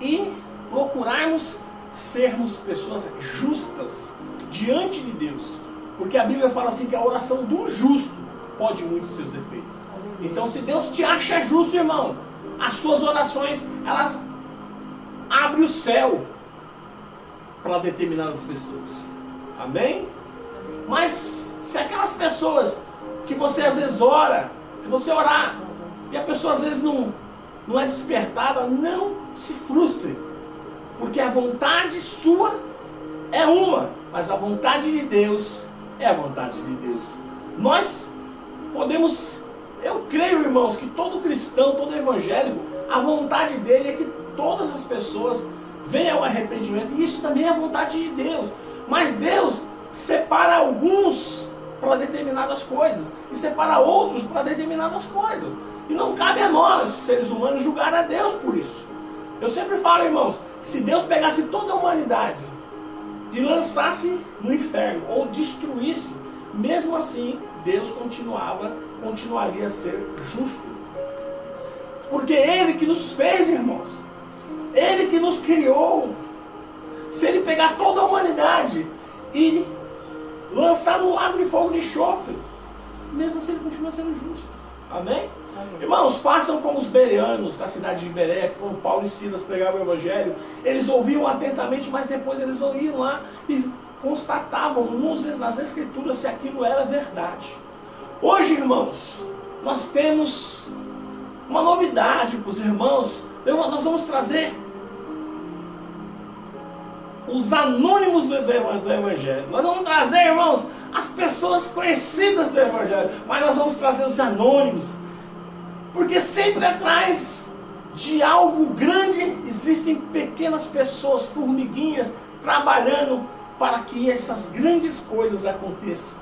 e procurarmos sermos pessoas justas diante de Deus. Porque a Bíblia fala assim que a oração do justo pode muito seus efeitos. Então, se Deus te acha justo, irmão, as suas orações, elas abrem o céu para determinadas pessoas. Amém? Mas se aquelas pessoas que você às vezes ora, se você orar e a pessoa às vezes não é despertada, não se frustre. Porque a vontade sua é uma, mas a vontade de Deus é a vontade de Deus. Nós podemos, eu creio, irmãos, que todo cristão, todo evangélico, a vontade dele é que todas as pessoas venham ao arrependimento. E isso também é a vontade de Deus. Mas Deus separa alguns para determinadas coisas e separa outros para determinadas coisas. E não cabe a nós, seres humanos, julgar a Deus por isso. Eu sempre falo, irmãos, se Deus pegasse toda a humanidade e lançasse no inferno ou destruísse, mesmo assim Deus continuaria a ser justo. Porque Ele que nos fez, irmãos, Ele que nos criou. Se Ele pegar toda a humanidade e lançar no lago de fogo de enxofre, mesmo assim Ele continua sendo justo. Amém? Amém. Irmãos, façam como os bereanos da cidade de Bereia, quando Paulo e Silas pregavam o Evangelho. Eles ouviam atentamente, mas depois eles iam lá e constatavam nas Escrituras se aquilo era verdade. Hoje, irmãos, nós temos uma novidade para os irmãos. Nós vamos trazer os anônimos do Evangelho. Nós vamos trazer, irmãos, as pessoas conhecidas do Evangelho, mas nós vamos trazer os anônimos. Porque sempre atrás de algo grande existem pequenas pessoas, formiguinhas, trabalhando para que essas grandes coisas aconteçam.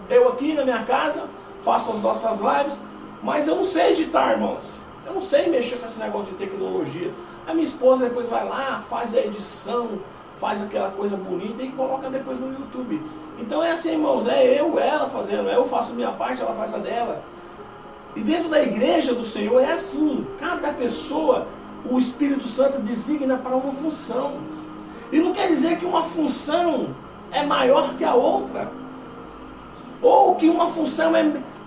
Eu aqui na minha casa faço as nossas lives, mas eu não sei editar, irmãos. Eu não sei mexer com esse negócio de tecnologia. A minha esposa depois vai lá, faz a edição, faz aquela coisa bonita e coloca depois no YouTube. Então é assim, irmãos, é eu, ela fazendo, eu faço a minha parte, ela faz a dela. E dentro da igreja do Senhor é assim, cada pessoa, o Espírito Santo designa para uma função. E não quer dizer que uma função é maior que a outra, ou que uma função,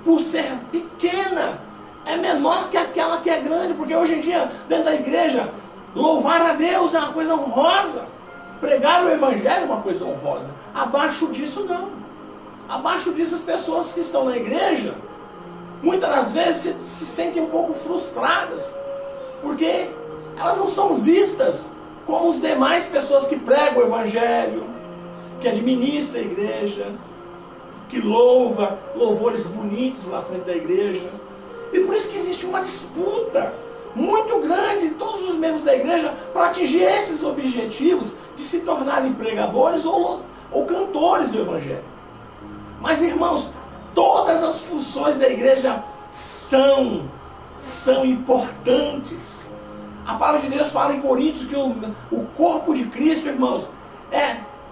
por ser pequena, é menor que aquela que é grande, porque hoje em dia, dentro da igreja, louvar a Deus é uma coisa honrosa. Pregar o Evangelho é uma coisa honrosa. Abaixo disso, não. Abaixo disso, as pessoas que estão na igreja, muitas das vezes se sentem um pouco frustradas, porque elas não são vistas como as demais pessoas que pregam o Evangelho, que administram a igreja, que louva, louvores bonitos lá na frente da igreja. E por isso que existe uma disputa muito grande em todos os membros da igreja para atingir esses objetivos de se tornarem pregadores ou cantores do Evangelho. Mas, irmãos, todas as funções da igreja são importantes. A palavra de Deus fala em Coríntios que o corpo de Cristo, irmãos,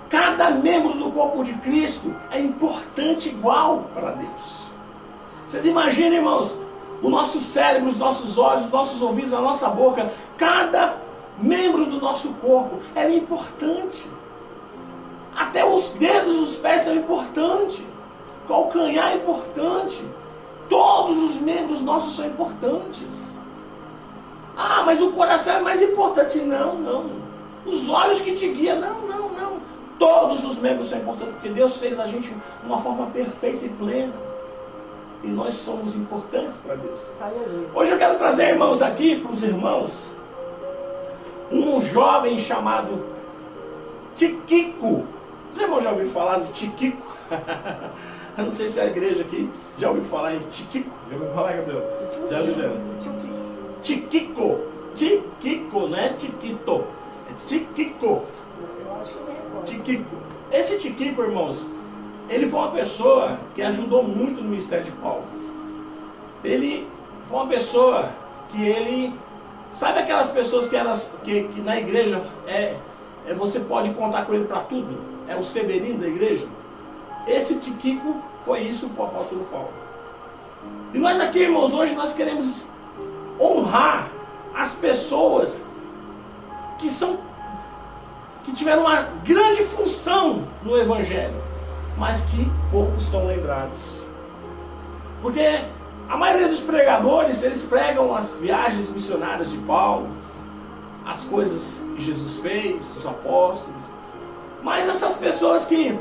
cada membro do corpo de Cristo é importante igual para Deus. Vocês imaginam, irmãos, o nosso cérebro, os nossos olhos, os nossos ouvidos, a nossa boca, cada membro do nosso corpo é importante. Até os dedos dos pés são importantes. O calcanhar é importante. Todos os membros nossos são importantes. Ah, mas o coração é mais importante. Não. Os olhos que te guiam, não. Todos os membros são importantes, porque Deus fez a gente de uma forma perfeita e plena. E nós somos importantes para Deus. Hoje eu quero trazer, irmãos, aqui para os irmãos, um jovem chamado Tiquico. Os irmãos já ouviram falar de Tiquico? Eu não sei se a igreja aqui já ouviu falar em Tiquico. Já ouviu falar, Gabriel? Já ouviu? Tiquico. Tiquico, não é Tiquito. É Tiquico. Tiquico. Esse Tiquico, irmãos, ele foi uma pessoa que ajudou muito no ministério de Paulo. Ele foi uma pessoa que sabe aquelas pessoas que na igreja você pode contar com ele para tudo? É o Severino da igreja. Esse Tiquico foi isso para o apóstolo Paulo. E nós aqui, irmãos, hoje nós queremos honrar as pessoas que tiveram uma grande função no Evangelho, mas que poucos são lembrados. Porque a maioria dos pregadores, eles pregam as viagens missionárias de Paulo, as coisas que Jesus fez, os apóstolos. Mas essas pessoas que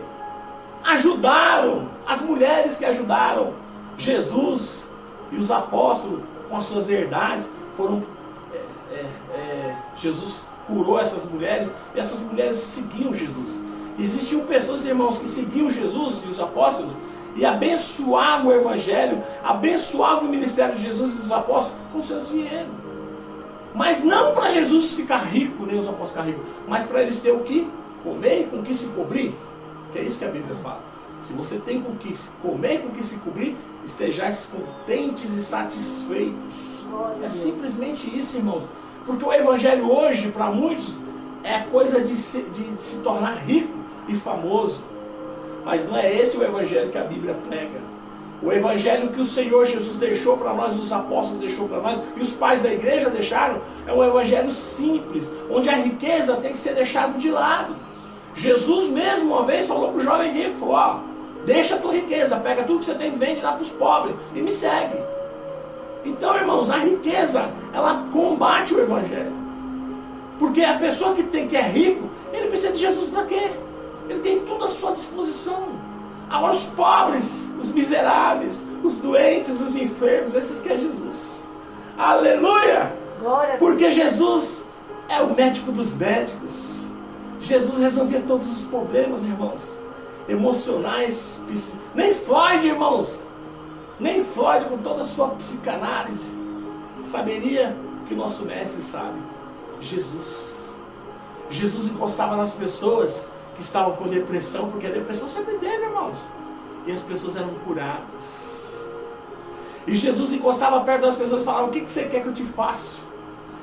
ajudaram, as mulheres que ajudaram Jesus e os apóstolos com as suas herdades, foram... Jesus curou essas mulheres, e essas mulheres seguiam Jesus. Existiam pessoas, irmãos, que seguiam Jesus e os apóstolos, e abençoavam o Evangelho, abençoavam o ministério de Jesus e dos apóstolos com seus dinheiros. Mas não para Jesus ficar rico, nem os apóstolos ficar ricos, mas para eles terem o que comer e com o que se cobrir. Que é isso que a Bíblia fala. Se você tem com o que comer e com o que se cobrir, estejais contentes e satisfeitos. É simplesmente isso, irmãos. Porque o Evangelho hoje, para muitos, é coisa de se tornar rico e famoso. Mas não é esse o Evangelho que a Bíblia prega. O Evangelho que o Senhor Jesus deixou para nós, os apóstolos deixou para nós, e os pais da igreja deixaram, é um Evangelho simples, onde a riqueza tem que ser deixada de lado. Jesus mesmo uma vez falou para o jovem rico, falou, ó, deixa a tua riqueza, pega tudo que você tem, vende lá para os pobres e me segue. Então, irmãos, a riqueza, ela combate o Evangelho. Porque a pessoa que é rico, ele precisa de Jesus para quê? Ele tem tudo à sua disposição. Agora os pobres, os miseráveis, os doentes, os enfermos, esses querem Jesus. Aleluia! Glória. Porque Jesus é o médico dos médicos. Jesus resolvia todos os problemas, irmãos. Emocionais, nem Freud, irmãos. Nem Freud, com toda a sua psicanálise, saberia o que nosso mestre sabe. Jesus encostava nas pessoas que estavam com depressão, porque a depressão sempre teve, irmãos. E as pessoas eram curadas. E Jesus encostava perto das pessoas e falava, o que você quer que eu te faça?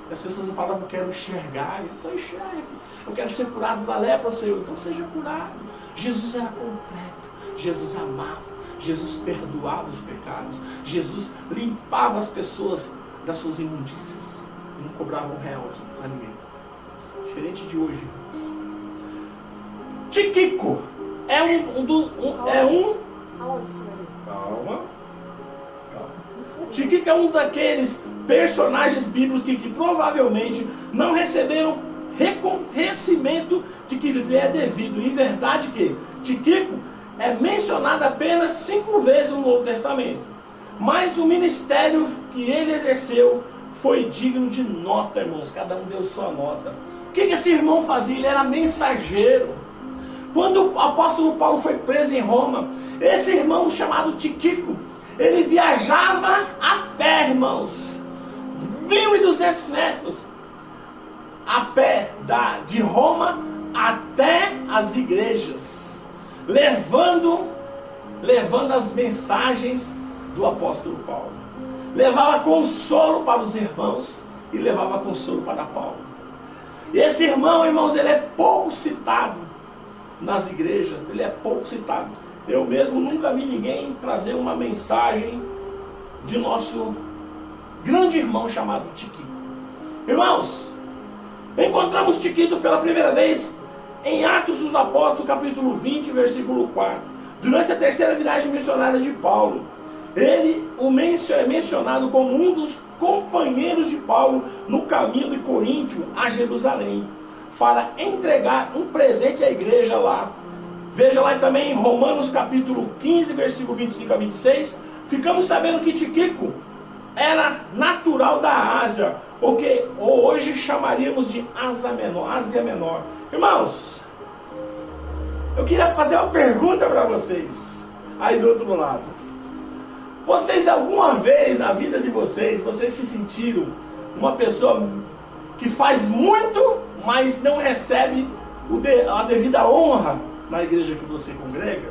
E as pessoas falavam, eu quero enxergar. Então enxergue. Eu quero ser curado da lepra, Senhor. Então seja curado. Jesus era completo. Jesus amava. Jesus perdoava os pecados. Jesus limpava as pessoas das suas imundícias. E não cobrava um real para ninguém. Diferente de hoje. Tíquico é Aonde isso aí? Calma. Tíquico é um daqueles personagens bíblicos que provavelmente não receberam reconhecimento de que lhes é devido. Em verdade que Tíquico é mencionado apenas 5 vezes no Novo Testamento. Mas o ministério que ele exerceu foi digno de nota, irmãos. Cada um deu sua nota. O que esse irmão fazia? Ele era mensageiro. Quando o apóstolo Paulo foi preso em Roma, esse irmão chamado Tíquico, ele viajava a pé, irmãos. 1.200 metros a pé de Roma até as igrejas, levando as mensagens do apóstolo Paulo. Levava consolo para os irmãos e levava consolo para Paulo. E esse irmão, irmãos, ele é pouco citado nas igrejas, ele é pouco citado. Eu mesmo nunca vi ninguém trazer uma mensagem de nosso grande irmão chamado Tíquico. Irmãos, encontramos Tíquico pela primeira vez em Atos dos Apóstolos, capítulo 20, versículo 4. Durante a terceira viagem missionária de Paulo, ele é mencionado como um dos companheiros de Paulo no caminho de Coríntio a Jerusalém, para entregar um presente à igreja lá. Veja lá também em Romanos capítulo 15, versículo 25 a 26, ficamos sabendo que Tíquico era natural da Ásia, o que hoje chamaríamos de Ásia Menor. Irmãos, eu queria fazer uma pergunta para vocês, aí do outro lado. Vocês alguma vez na vida de vocês se sentiram uma pessoa que faz muito, mas não recebe a devida honra na igreja que você congrega?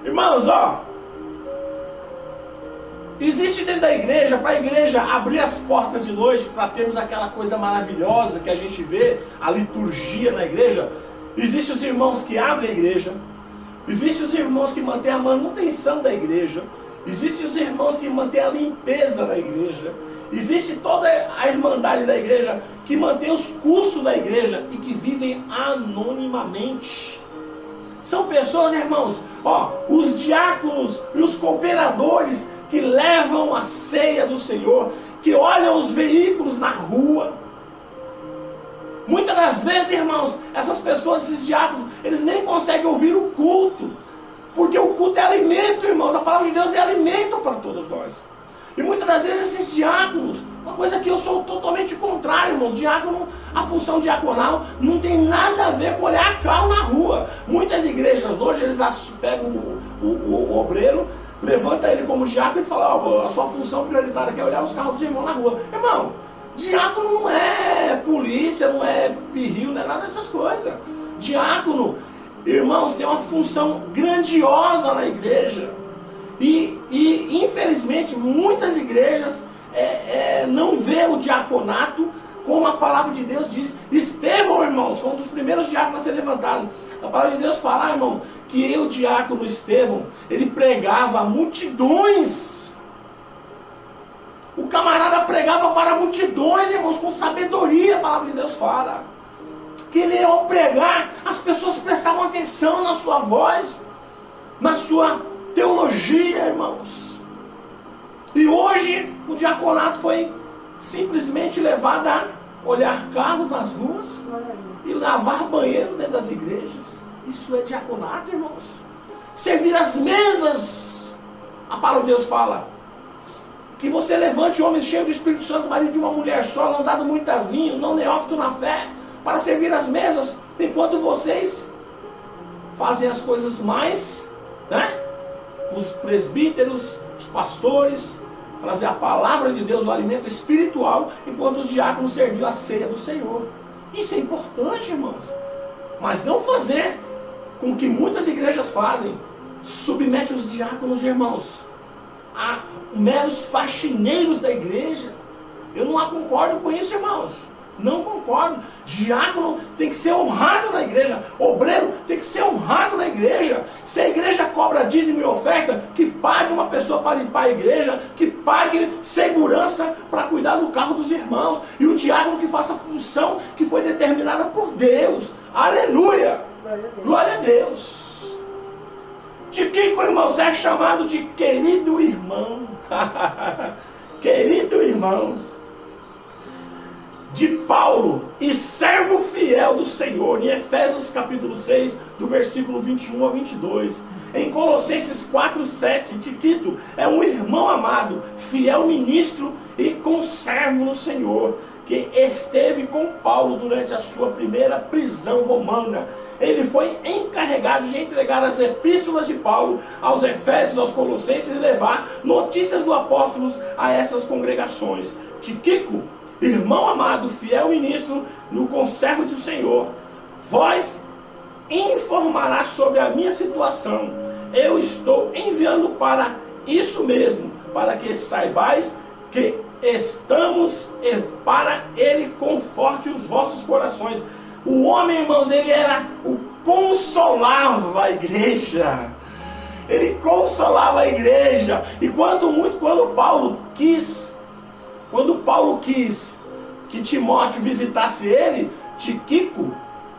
Irmãos, existe dentro da igreja, para a igreja abrir as portas de noite, para termos aquela coisa maravilhosa que a gente vê, a liturgia na igreja. Existem os irmãos que abrem a igreja, existem os irmãos que mantêm a manutenção da igreja, existem os irmãos que mantêm a limpeza da igreja, existe toda a irmandade da igreja que mantém os custos da igreja e que vivem anonimamente. São pessoas, irmãos, os diáconos e os cooperadores que levam a ceia do Senhor, que olham os veículos na rua. Muitas das vezes, irmãos, essas pessoas, esses diáconos, eles nem conseguem ouvir o culto, porque o culto é alimento, irmãos. A palavra de Deus é alimento para todos nós. E muitas das vezes esses diáconos, uma coisa que eu sou totalmente contrário, irmãos, diácono, a função diaconal não tem nada a ver com olhar carro na rua. Muitas igrejas hoje, eles pegam o obreiro, levanta ele como diácono e fala, a sua função prioritária é olhar os carros dos irmãos na rua. Irmão, diácono não é polícia, não é pirril, não é nada dessas coisas. Diácono, irmãos, tem uma função grandiosa na igreja. E infelizmente, muitas igrejas não vê o diaconato como a palavra de Deus diz. Estevão, irmãos, foi um dos primeiros diáconos a ser levantado. A palavra de Deus fala, irmão, que o diácono Estevão, ele pregava a multidões. O camarada pregava para multidões, irmãos, com sabedoria, a palavra de Deus fala. Que ele, ao pregar, as pessoas prestavam atenção na sua voz, na sua teologia, irmãos. E hoje o diaconato foi simplesmente levado a olhar carros nas ruas e lavar banheiro dentro das igrejas. Isso é diaconato, irmãos. Servir as mesas. A palavra de Deus fala que você levante homens cheios do Espírito Santo, marido de uma mulher só, não dado muito a vinho, não neófito na fé, para servir as mesas, enquanto vocês fazem as coisas mais, os presbíteros, os pastores, trazer a palavra de Deus, o alimento espiritual, enquanto os diáconos serviam a ceia do Senhor. Isso é importante, irmãos. Mas não fazer com que muitas igrejas fazem, submete os diáconos, irmãos, a meros faxineiros da igreja. Eu não concordo com isso, irmãos. Não concordo. Diácono tem que ser honrado na igreja. Obreiro tem que ser honrado na igreja. Se a igreja cobra dízimo e oferta, que pague uma pessoa para limpar a igreja, que pague segurança para cuidar do carro dos irmãos. E o diácono que faça a função que foi determinada por Deus. Aleluia! Glória a Deus! Tiquico, irmãos, é chamado de querido irmão. Querido irmão de Paulo e servo fiel do Senhor, em Efésios capítulo 6, do versículo 21 a 22. Em Colossenses 4:7, Tiquito é um irmão amado, fiel ministro e conservo no Senhor, que esteve com Paulo durante a sua primeira prisão romana. Ele foi encarregado de entregar as epístolas de Paulo aos Efésios, aos Colossenses e levar notícias do apóstolo a essas congregações. Tiquico, irmão amado, fiel ministro no conservo do Senhor, vós informará sobre a minha situação. Eu estou enviando para isso mesmo, para que saibais que estamos para ele conforte os vossos corações. O homem, irmãos, ele era o consolava a igreja. Ele consolava a igreja. E quando Paulo quis que Timóteo visitasse ele, Tiquico,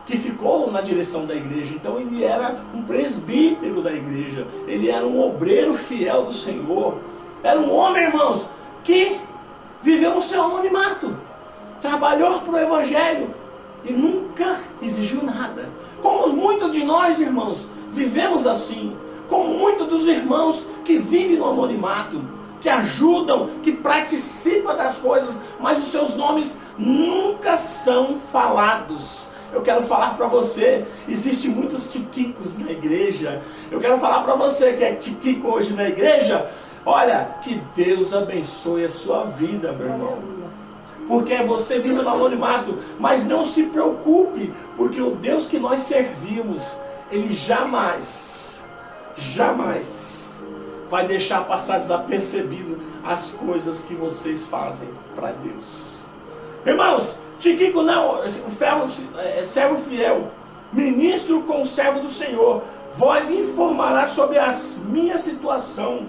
que ficou na direção da igreja. Então ele era um presbítero da igreja. Ele era um obreiro fiel do Senhor. Era um homem, irmãos, que viveu no seu anonimato. Trabalhou para o evangelho e nunca exigiu nada. Como muitos de nós, irmãos, vivemos assim. Como muitos dos irmãos que vivem no anonimato, que ajudam, que participam das coisas, mas os seus nomes nunca são falados. Eu quero falar para você, existem muitos tiquicos na igreja. Eu quero falar para você que é tiquico hoje na igreja. Olha, que Deus abençoe a sua vida, meu irmão. Porque você vive no anonimato, mas não se preocupe, porque o Deus que nós servimos, Ele jamais vai deixar passar desapercebido as coisas que vocês fazem para Deus. Irmãos, Tiquico não, servo fiel, ministro conservo do Senhor, vós informará sobre a minha situação.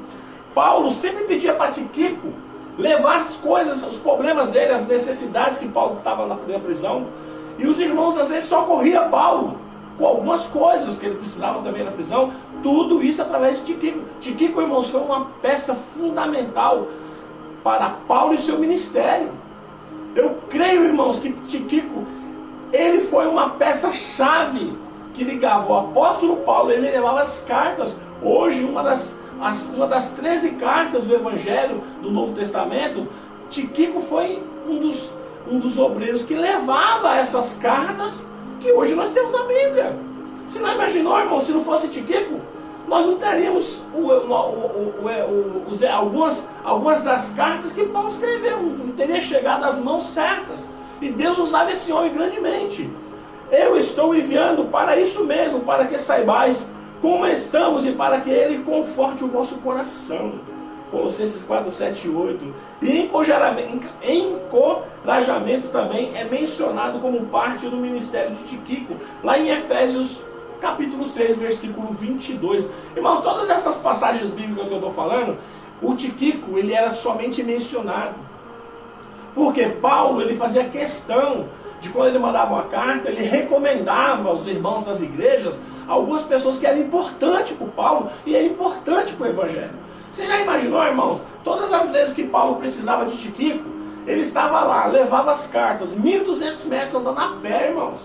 Paulo sempre pedia para Tiquico levar as coisas, os problemas dele, as necessidades que Paulo estava na prisão. E os irmãos às vezes socorriam Paulo com algumas coisas que ele precisava também na prisão. Tudo isso através de Tíquico. Tíquico, irmãos, foi uma peça fundamental para Paulo e seu ministério. Eu creio, irmãos, que Tíquico, ele foi uma peça-chave que ligava o apóstolo Paulo. Ele levava as cartas. Hoje, uma das 13 cartas do Evangelho do Novo Testamento, Tíquico foi um dos obreiros que levava essas cartas que hoje nós temos na Bíblia. Você não imaginou, irmão, se não fosse Tíquico, nós não teríamos algumas das cartas que Paulo escreveu, não teria chegado às mãos certas. E Deus usava esse homem grandemente. Eu estou enviando para isso mesmo, para que saibais como estamos e para que Ele conforte o vosso coração. Colossenses 4, 7 e 8. E encorajamento também é mencionado como parte do ministério de Tíquico, lá em Efésios capítulo 6, versículo 22. Irmãos, todas essas passagens bíblicas que eu estou falando, o Tíquico, ele era somente mencionado. Porque Paulo, ele fazia questão de, quando ele mandava uma carta, ele recomendava aos irmãos das igrejas algumas pessoas que eram importantes para o Paulo e eram importantes para o Evangelho. Você já imaginou, irmãos? Todas as vezes que Paulo precisava de Tíquico, ele estava lá, levava as cartas, 1.200 metros andando a pé, irmãos.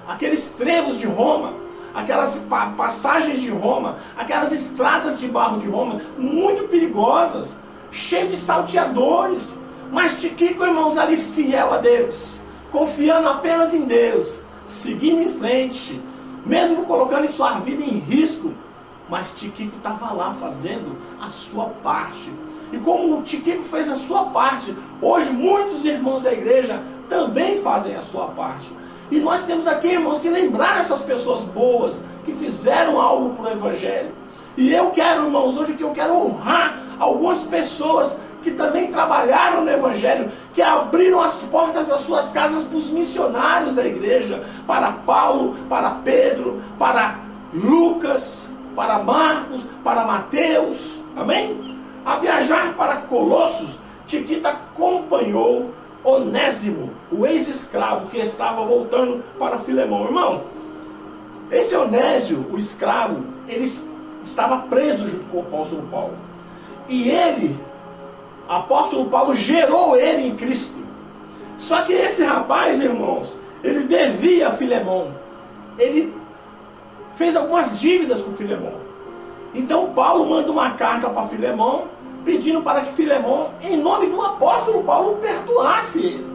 Aqueles trevos de Roma, aquelas passagens de Roma, aquelas estradas de barro de Roma, muito perigosas, cheias de salteadores. Mas Tíquico, irmãos, ali fiel a Deus, confiando apenas em Deus, seguindo em frente, mesmo colocando sua vida em risco, mas Tíquico estava lá fazendo a sua parte. E como o Tíquico fez a sua parte, hoje muitos irmãos da igreja também fazem a sua parte. E nós temos aqui, irmãos, que lembrar essas pessoas boas que fizeram algo para o Evangelho. E eu quero, irmãos, hoje que eu quero honrar algumas pessoas que também trabalharam no Evangelho, que abriram as portas das suas casas para os missionários da igreja, para Paulo, para Pedro, para Lucas, para Marcos, para Mateus, amém? A viajar para Colossos, Tíquico acompanhou Onésimo, o ex-escravo que estava voltando para Filemão. Irmãos, esse Onésio, o escravo, ele estava preso junto com o apóstolo Paulo. E ele, apóstolo Paulo, gerou ele em Cristo. Só que esse rapaz, irmãos, ele devia a Filemão. Ele fez algumas dívidas com Filemão. Então Paulo manda uma carta para Filemão, pedindo para que Filemão, em nome do apóstolo Paulo, perdoasse ele.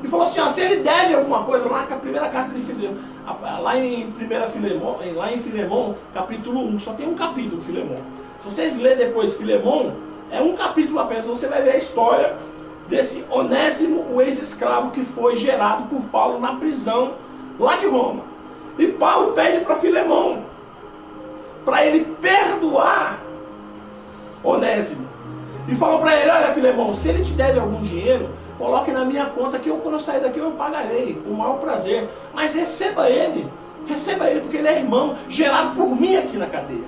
E falou assim, ó, se ele deve alguma coisa, lá na primeira carta de Filemão, lá em Filemão, capítulo 1, só tem um capítulo, Filemão. Se vocês lerem depois Filemão, é um capítulo apenas, você vai ver a história desse Onésimo, o ex-escravo que foi gerado por Paulo na prisão lá de Roma. E Paulo pede para Filemão, para ele perdoar Onésimo. E falou para ele, olha Filemão, se ele te deve algum dinheiro, coloque na minha conta que quando eu sair daqui eu pagarei, com o maior prazer. Mas receba ele, porque ele é irmão, gerado por mim aqui na cadeia.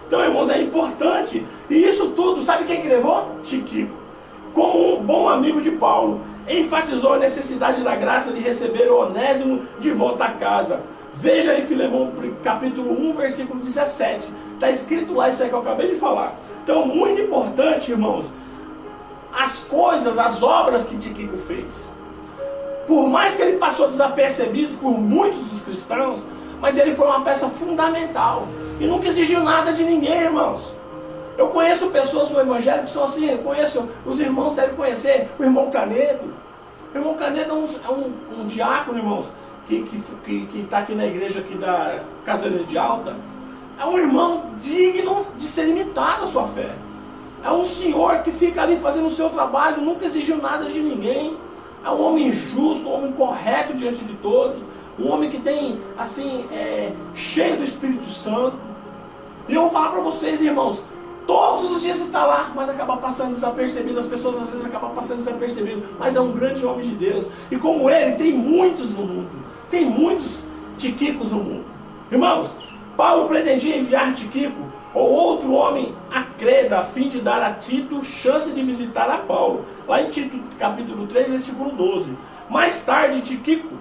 Então, irmãos, é importante. E isso tudo, sabe quem que levou? Tíquico. Como um bom amigo de Paulo, enfatizou a necessidade da graça de receber o Onésimo de volta a casa. Veja em Filemão, capítulo 1, versículo 17. Está escrito lá isso aí que eu acabei de falar. Então, muito importante, irmãos, as coisas, as obras que Tíquico fez. Por mais que ele passou desapercebido por muitos dos cristãos, mas ele foi uma peça fundamental. E nunca exigiu nada de ninguém, irmãos. Eu conheço pessoas no Evangelho que são assim, eu conheço, os irmãos devem conhecer, o irmão Canedo. O irmão Canedo é um diácono, irmãos, que está aqui na igreja aqui da Casareira de Alta. É um irmão digno de ser imitado a sua fé. É um senhor que fica ali fazendo o seu trabalho, nunca exigiu nada de ninguém. É um homem justo, um homem correto diante de todos. Um homem que tem, assim, cheio do Espírito Santo. E eu vou falar para vocês, irmãos, todos os dias está lá, mas acaba passando desapercebido. As pessoas às vezes acabam passando desapercebido. Mas é um grande homem de Deus. E como ele, tem muitos no mundo. Tem muitos Tíquicos no mundo. Irmãos, Paulo pretendia enviar Tíquico ou outro homem a Creta, a fim de dar a Tito chance de visitar a Paulo. Lá em Tito capítulo 3, versículo 12. Mais tarde, Tíquico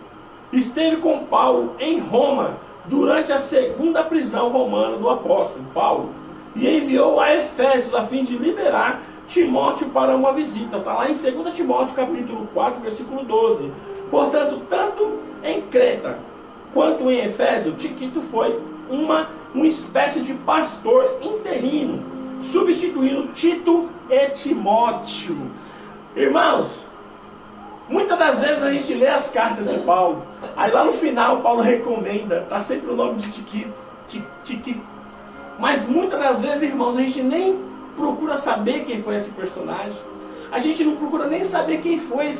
esteve com Paulo em Roma, durante a segunda prisão romana do apóstolo Paulo, e enviou a Efésios a fim de liberar Timóteo para uma visita. Está lá em 2 Timóteo capítulo 4, versículo 12. Portanto, tanto em Creta quanto em Efésio, Tíquico foi uma espécie de pastor interino, substituindo Tito e Timóteo. Irmãos, muitas das vezes a gente lê as cartas de Paulo, aí lá no final Paulo recomenda, está sempre o nome de Tíquico. Mas muitas das vezes, irmãos, a gente nem procura saber quem foi esse personagem. A gente não procura nem saber quem foi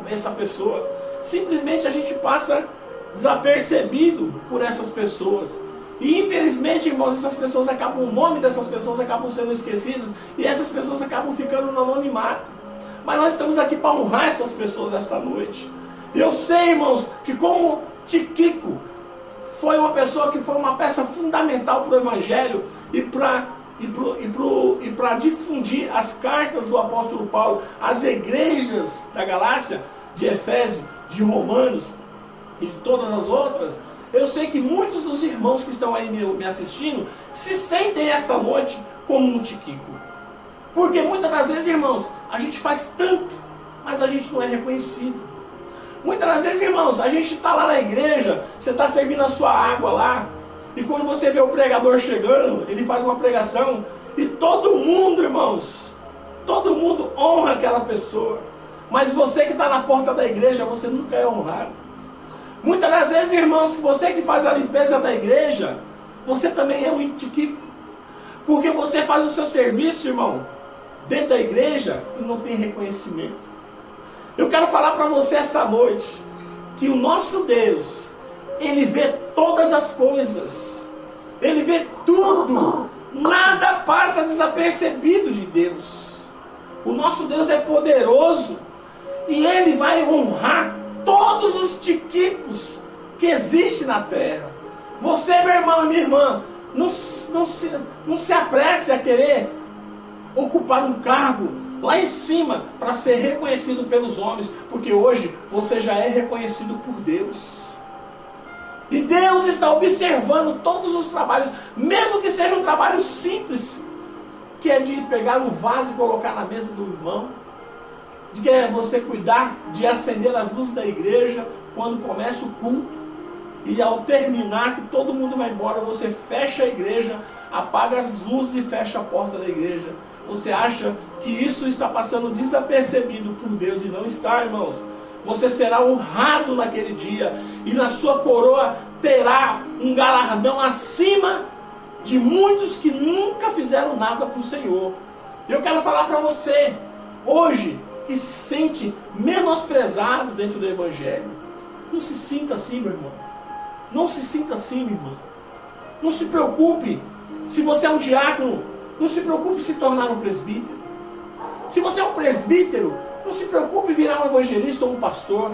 essa pessoa. Simplesmente a gente passa desapercebido por essas pessoas. E infelizmente, irmãos, o nome dessas pessoas acabam sendo esquecidas, e essas pessoas acabam ficando no anonimato. Mas nós estamos aqui para honrar essas pessoas esta noite. E eu sei, irmãos, que como Tíquico foi uma pessoa que foi uma peça fundamental para o Evangelho e para difundir as cartas do apóstolo Paulo às igrejas da Galácia, de Efésio, de Romanos e de todas as outras, eu sei que muitos dos irmãos que estão aí me assistindo se sentem esta noite como um Tíquico. Porque muitas das vezes, irmãos, a gente faz tanto, mas a gente não é reconhecido. Muitas das vezes, irmãos, a gente está lá na igreja, você está servindo a sua água lá, e quando você vê o pregador chegando, ele faz uma pregação, e todo mundo, irmãos, todo mundo honra aquela pessoa. Mas você que está na porta da igreja, você nunca é honrado. Muitas das vezes, irmãos, você que faz a limpeza da igreja, você também é um Tíquico. Porque você faz o seu serviço, irmão, dentro da igreja e não tem reconhecimento. Eu quero falar para você essa noite que o nosso Deus, Ele vê todas as coisas. Ele vê tudo. Nada passa desapercebido de Deus. O nosso Deus é poderoso e Ele vai honrar todos os Tíquicos que existem na terra. Você, meu irmão e minha irmã, não se apresse a querer ocupar um cargo lá em cima para ser reconhecido pelos homens, porque hoje você já é reconhecido por Deus. E Deus está observando todos os trabalhos, mesmo que seja um trabalho simples, que é de pegar um vaso e colocar na mesa do irmão, de que é você cuidar de acender as luzes da igreja quando começa o culto, e ao terminar, que todo mundo vai embora, você fecha a igreja, apaga as luzes e fecha a porta da igreja. Você acha que isso está passando desapercebido por Deus, e não está, irmãos. Você será honrado naquele dia, e na sua coroa terá um galardão acima de muitos que nunca fizeram nada para o Senhor. Eu quero falar para você, hoje, que se sente menosprezado dentro do Evangelho, não se sinta assim, meu irmão. Não se sinta assim, meu irmão. Não se preocupe. Se você é um diácono, não se preocupe em se tornar um presbítero. Se você é um presbítero, não se preocupe em virar um evangelista ou um pastor.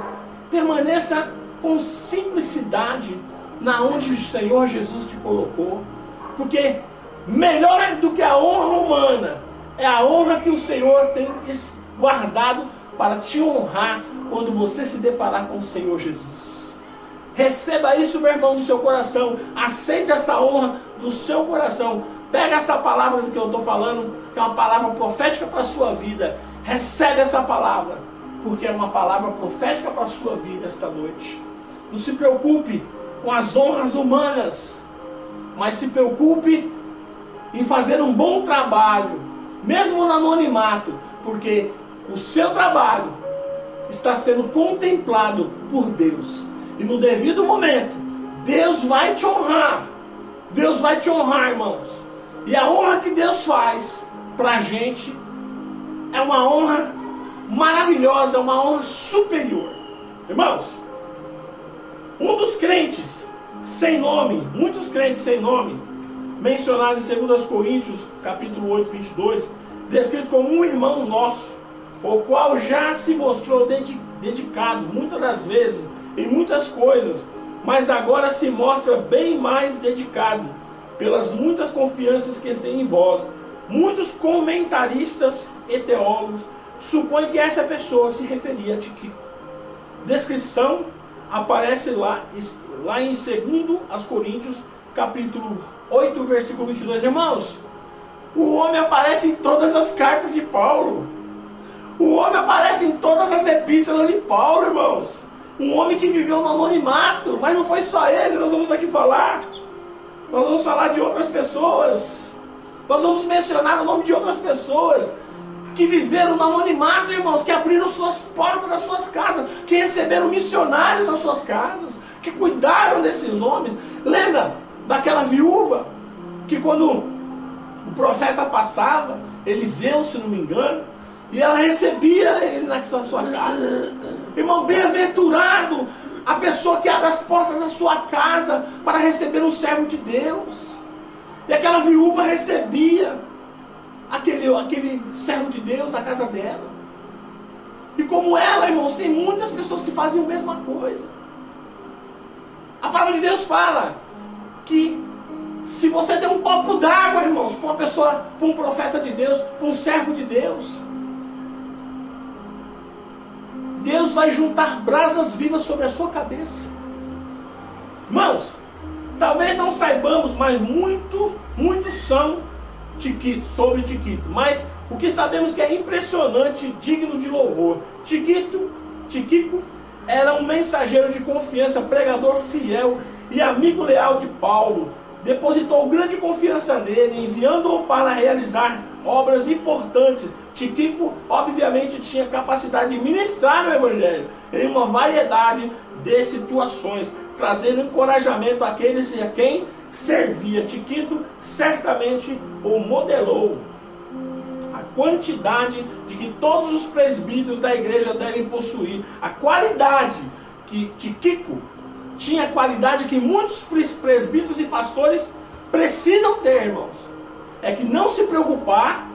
Permaneça com simplicidade na onde o Senhor Jesus te colocou. Porque melhor do que a honra humana é a honra que o Senhor tem guardado para te honrar quando você se deparar com o Senhor Jesus. Receba isso, meu irmão, do seu coração. Aceite essa honra do seu coração. Pega essa palavra do que eu estou falando, que é uma palavra profética para a sua vida. Recebe essa palavra, porque é uma palavra profética para a sua vida esta noite. Não se preocupe com as honras humanas, mas se preocupe em fazer um bom trabalho, mesmo no anonimato, porque o seu trabalho está sendo contemplado por Deus. E no devido momento, Deus vai te honrar. Deus vai te honrar, irmãos. E a honra que Deus faz para a gente é uma honra maravilhosa, uma honra superior. Irmãos, um dos crentes sem nome, muitos crentes sem nome, mencionados em 2 Coríntios, capítulo 8, 22, descrito como um irmão nosso, o qual já se mostrou dedicado, muitas das vezes, em muitas coisas, mas agora se mostra bem mais dedicado, pelas muitas confianças que têm em vós. Muitos comentaristas e teólogos supõem que essa pessoa se referia a Tíquico. Descrição aparece lá em 2 Coríntios, capítulo 8, versículo 22. Irmãos, o homem aparece em todas as cartas de Paulo. O homem aparece em todas as epístolas de Paulo, irmãos. Um homem que viveu no anonimato, mas não foi só ele, nós vamos aqui falar. Nós vamos falar de outras pessoas. Nós vamos mencionar o nome de outras pessoas que viveram no anonimato, irmãos, que abriram suas portas das suas casas, que receberam missionários nas suas casas, que cuidaram desses homens. Lembra daquela viúva que quando o profeta passava, Eliseu, se não me engano, e ela recebia ele na sua casa. Irmão, bem-aventurado a pessoa que abre as portas da sua casa para receber um servo de Deus. E aquela viúva recebia aquele servo de Deus na casa dela. E como ela, irmãos, tem muitas pessoas que fazem a mesma coisa. A palavra de Deus fala que se você der um copo d'água, irmãos, para uma pessoa, para um profeta de Deus, para um servo de Deus, Deus vai juntar brasas vivas sobre a sua cabeça. Irmãos, talvez não saibamos, mas muitos são sobre Tíquico. Mas o que sabemos que é impressionante, digno de louvor. Tíquico era um mensageiro de confiança, pregador fiel e amigo leal de Paulo. Depositou grande confiança nele, enviando-o para realizar obras importantes. Tíquico, obviamente, tinha capacidade de ministrar o Evangelho em uma variedade de situações, trazendo encorajamento àqueles a quem servia. Tíquico certamente o modelou. A quantidade de que todos os presbíteros da igreja devem possuir. A qualidade que Tíquico tinha, a qualidade que muitos presbíteros e pastores precisam ter, irmãos. É que não se preocupar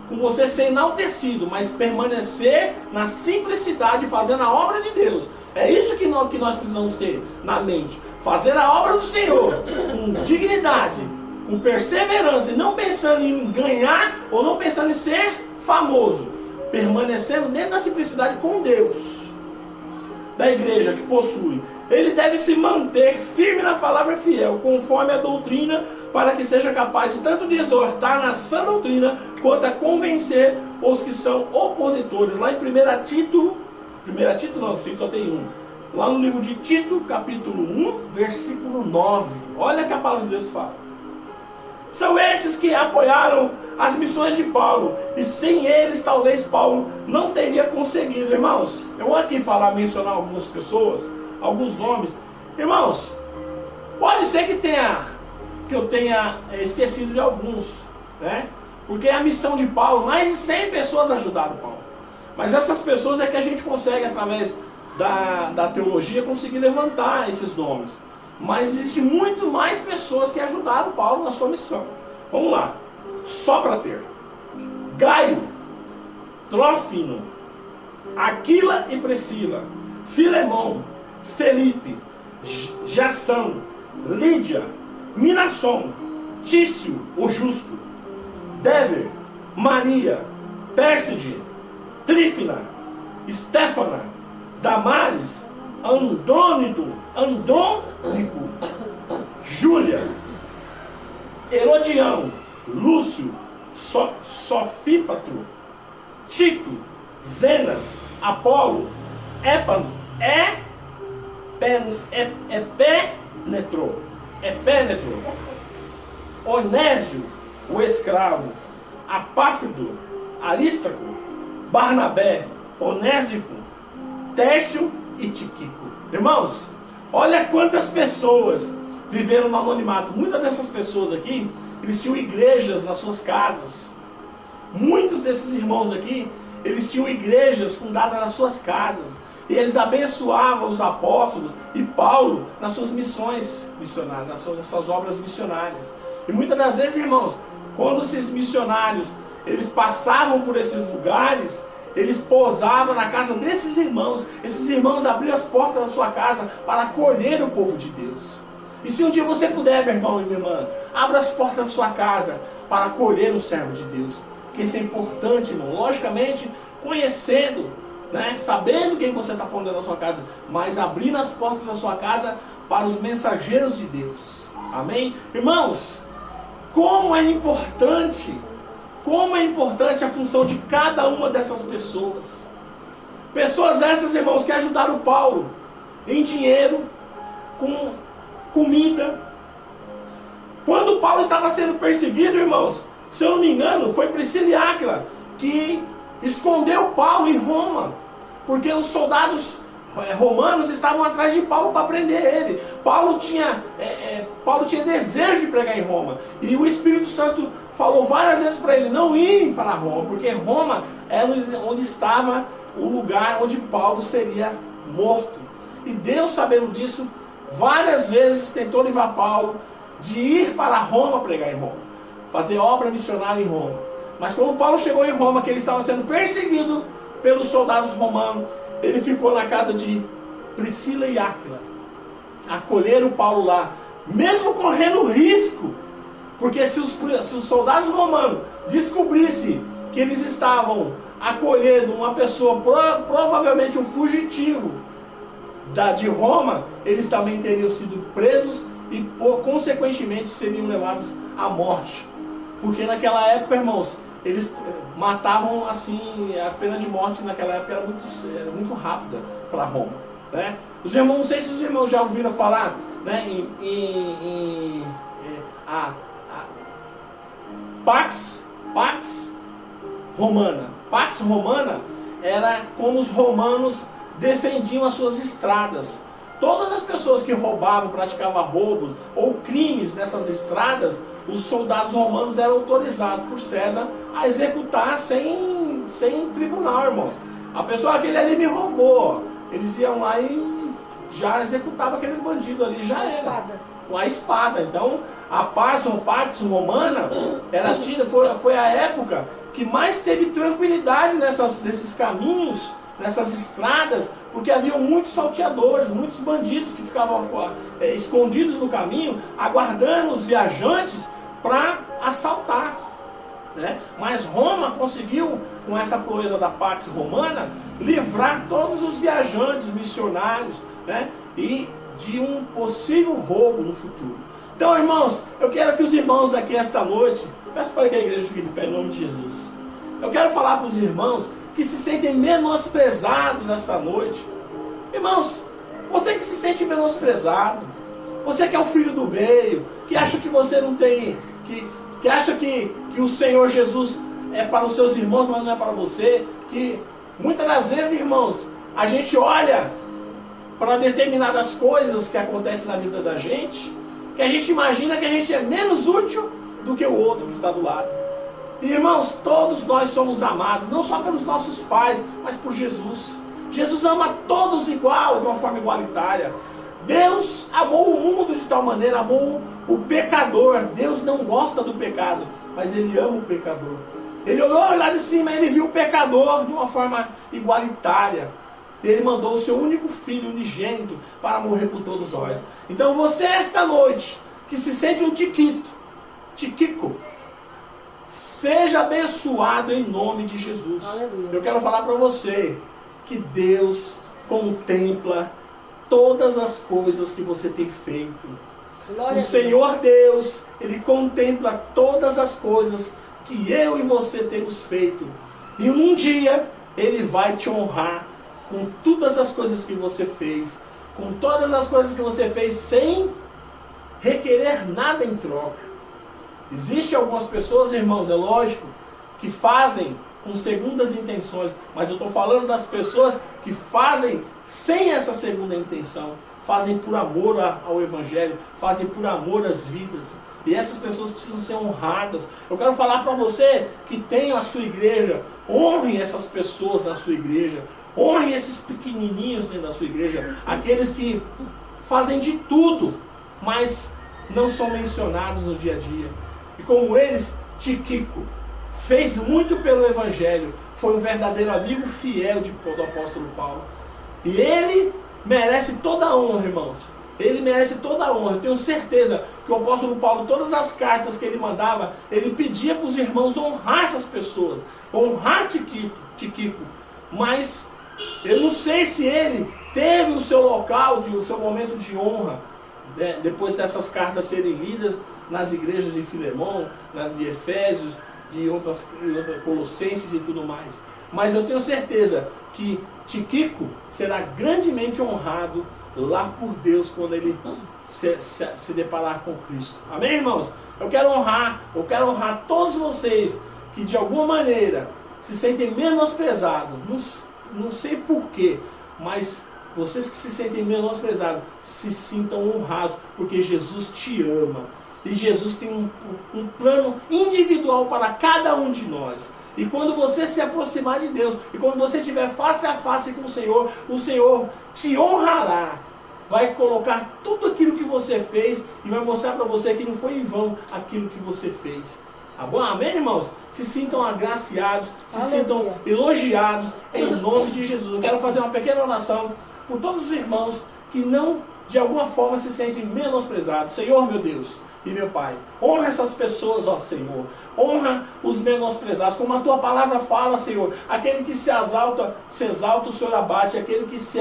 com você ser enaltecido, mas permanecer na simplicidade, fazendo a obra de Deus. É isso que nós precisamos ter na mente. Fazer a obra do Senhor com dignidade, com perseverança, e não pensando em ganhar ou não pensando em ser famoso. Permanecendo dentro da simplicidade com Deus, da igreja que possui. Ele deve se manter firme na palavra fiel, conforme a doutrina, para que seja capaz de tanto de exortar na sã doutrina, quanto a convencer os que são opositores. Lá em 1 Tito não, Tito só tem um. Lá no livro de Tito, capítulo 1, versículo 9. Olha que a palavra de Deus fala. São esses que apoiaram as missões de Paulo, e sem eles talvez Paulo não teria conseguido. Irmãos, eu vou aqui mencionar algumas pessoas, alguns nomes. Irmãos, pode ser que eu tenha esquecido de alguns, né? Porque a missão de Paulo, mais de 100 pessoas ajudaram Paulo. Mas essas pessoas é que a gente consegue, através da teologia, conseguir levantar esses nomes. Mas existe muito mais pessoas que ajudaram Paulo na sua missão. Vamos lá, só para ter: Gaio, Trófimo, Aquila e Priscila, Filemão, Felipe, Jação, Lídia, Minasson, Tício, o justo, Dever, Maria, Pérside, Trífina, Estéfana, Damares, Andrônico, Júlia, Herodião, Lúcio, Sofípatro, Tico, Zenas, Apolo, Epênetro, Onésio, o escravo, Apáfrido, Arístaco, Barnabé, Onésifo, Tércio e Tíquico. Irmãos, olha quantas pessoas viveram no anonimato. Muitas dessas pessoas aqui, eles tinham igrejas nas suas casas. Muitos desses irmãos aqui, eles tinham igrejas fundadas nas suas casas. E eles abençoavam os apóstolos e Paulo nas suas missões missionárias, nas suas obras missionárias. E muitas das vezes, irmãos, quando esses missionários eles passavam por esses lugares, eles pousavam na casa desses irmãos. Esses irmãos abriam as portas da sua casa para acolher o povo de Deus. E se um dia você puder, meu irmão e minha irmã, abra as portas da sua casa para acolher um servo de Deus. Porque isso é importante, irmão. Logicamente, conhecendo, né, sabendo quem você está pondo na sua casa, mas abrindo as portas da sua casa para os mensageiros de Deus. Amém? Irmãos, como é importante a função de cada uma dessas pessoas. Pessoas essas, irmãos, que ajudaram Paulo em dinheiro, com comida. Quando Paulo estava sendo perseguido, irmãos, se eu não me engano, foi Priscila e Áquila que escondeu Paulo em Roma, porque os soldados romanos estavam atrás de Paulo para prender ele. Paulo tinha desejo de pregar em Roma, e o Espírito Santo falou várias vezes para ele não ir para Roma, porque Roma era onde estava o lugar onde Paulo seria morto. E Deus, sabendo disso, várias vezes tentou livrar Paulo de ir para Roma pregar em Roma, fazer obra missionária em Roma. Mas quando Paulo chegou em Roma, que ele estava sendo perseguido pelos soldados romanos, ele ficou na casa de Priscila e Áquila. Acolheram Paulo lá, mesmo correndo risco, porque se os soldados romanos descobrissem que eles estavam acolhendo uma pessoa, provavelmente um fugitivo de Roma, eles também teriam sido presos e, consequentemente, seriam levados à morte. Porque naquela época, irmãos, eles matavam assim, a pena de morte naquela época era muito rápida para Roma, né? Os irmãos, não sei se os irmãos já ouviram falar, né, a Pax Romana. Pax Romana era como os romanos defendiam as suas estradas. Todas as pessoas que roubavam, praticavam roubos ou crimes nessas estradas, os soldados romanos eram autorizados por César a executar sem tribunal, irmãos. A pessoa, aquele ali me roubou, eles iam lá e já executavam aquele bandido ali, já era. Com a espada. Então, a Pax Romana era tida, foi a época que mais teve tranquilidade nesses caminhos, nessas estradas, porque havia muitos salteadores, muitos bandidos que ficavam escondidos no caminho, aguardando os viajantes para assaltar, né? Mas Roma conseguiu, com essa proeza da Pax Romana, livrar todos os viajantes, missionários, né, e de um possível roubo no futuro. Então, irmãos, eu quero que os irmãos aqui esta noite, peço para que a igreja fique de pé em nome de Jesus. Eu quero falar para os irmãos que se sentem menosprezados esta noite. Irmãos, você que se sente menosprezado, você que é o filho do meio, que acha que você não tem, que acha que o Senhor Jesus é para os seus irmãos, mas não é para você, que muitas das vezes, irmãos, a gente olha para determinadas coisas que acontecem na vida da gente, que a gente imagina que a gente é menos útil do que o outro que está do lado. E, irmãos, todos nós somos amados, não só pelos nossos pais, mas por Jesus. Jesus ama todos igual, de uma forma igualitária. Deus amou o mundo de tal maneira, amou o pecador. Deus não gosta do pecado, mas Ele ama o pecador. Ele olhou lá de cima e Ele viu o pecador de uma forma igualitária. Ele mandou o seu único filho unigênito para morrer por todos nós. Então você, esta noite, que se sente um tiquico, seja abençoado em nome de Jesus. Aleluia. Eu quero falar para você que Deus contempla todas as coisas que você tem feito. Glória o Senhor Deus, Ele contempla todas as coisas que eu e você temos feito. E um dia Ele vai te honrar com todas as coisas que você fez, com todas as coisas que você fez sem requerer nada em troca. Existem algumas pessoas, irmãos, é lógico, que fazem com segundas intenções, mas eu estou falando das pessoas que fazem sem essa segunda intenção, fazem por amor ao Evangelho, fazem por amor às vidas. E essas pessoas precisam ser honradas. Eu quero falar para você que tem a sua igreja, honre essas pessoas na sua igreja, honre esses pequenininhos dentro da sua igreja, aqueles que fazem de tudo, mas não são mencionados no dia a dia. E como eles, Tiquico fez muito pelo Evangelho, foi um verdadeiro amigo fiel do apóstolo Paulo. E ele merece toda a honra, irmãos. Ele merece toda a honra. Eu tenho certeza que o apóstolo Paulo, todas as cartas que ele mandava, ele pedia para os irmãos honrar essas pessoas, honrar Tíquico. Mas eu não sei se ele teve o seu local, o seu momento de honra, né, depois dessas cartas serem lidas nas igrejas de Filemão, de Efésios, de outras Colossenses e tudo mais. Mas eu tenho certeza que Tíquico será grandemente honrado lá por Deus quando ele se deparar com Cristo. Amém, irmãos? Eu quero honrar todos vocês que de alguma maneira se sentem menosprezados. Não sei porquê, mas vocês que se sentem menosprezados, se sintam honrados, porque Jesus te ama. E Jesus tem um plano individual para cada um de nós. E quando você se aproximar de Deus, e quando você estiver face a face com o Senhor te honrará. Vai colocar tudo aquilo que você fez e vai mostrar para você que não foi em vão aquilo que você fez. Tá bom? Amém, irmãos? Se sintam agraciados, se sintam elogiados em nome de Jesus. Eu quero fazer uma pequena oração por todos os irmãos que não, de alguma forma, se sentem menosprezados. Senhor, meu Deus e meu Pai, honra essas pessoas, ó Senhor. Honra os menosprezados, como a tua palavra fala, Senhor. Aquele que se exalta, o Senhor abate. Aquele que se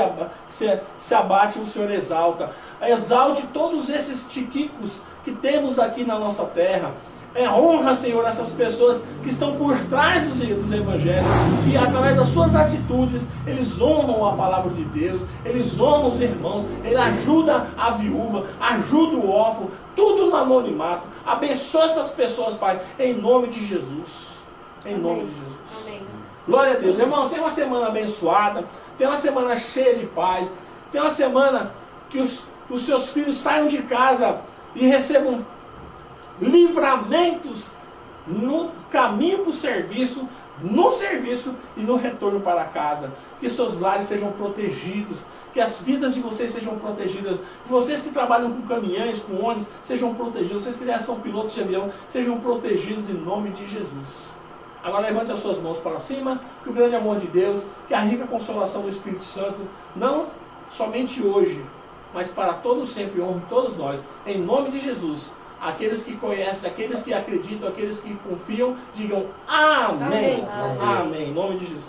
abate, o Senhor exalta. Exalte todos esses Tíquicos que temos aqui na nossa terra. Honra, Senhor, essas pessoas que estão por trás dos evangelhos, que através das suas atitudes, eles honram a palavra de Deus, eles honram os irmãos, ele ajuda a viúva, ajuda o órfão, tudo no anonimato. Abençoa essas pessoas, Pai, em nome de Jesus. Em nome de Jesus. Amém. Glória a Deus. Irmãos, tem uma semana abençoada, tem uma semana cheia de paz, tem uma semana que os seus filhos saiam de casa e recebam livramentos no caminho para o serviço, no serviço e no retorno para casa. Que seus lares sejam protegidos, que as vidas de vocês sejam protegidas. Vocês que trabalham com caminhões, com ônibus, sejam protegidos. Vocês que são pilotos de avião, sejam protegidos em nome de Jesus. Agora levante as suas mãos para cima, que o grande amor de Deus, que a rica consolação do Espírito Santo, não somente hoje, mas para todos sempre, honre todos nós, em nome de Jesus. Aqueles que conhecem, aqueles que acreditam, aqueles que confiam, digam amém. Amém. Amém. Em nome de Jesus.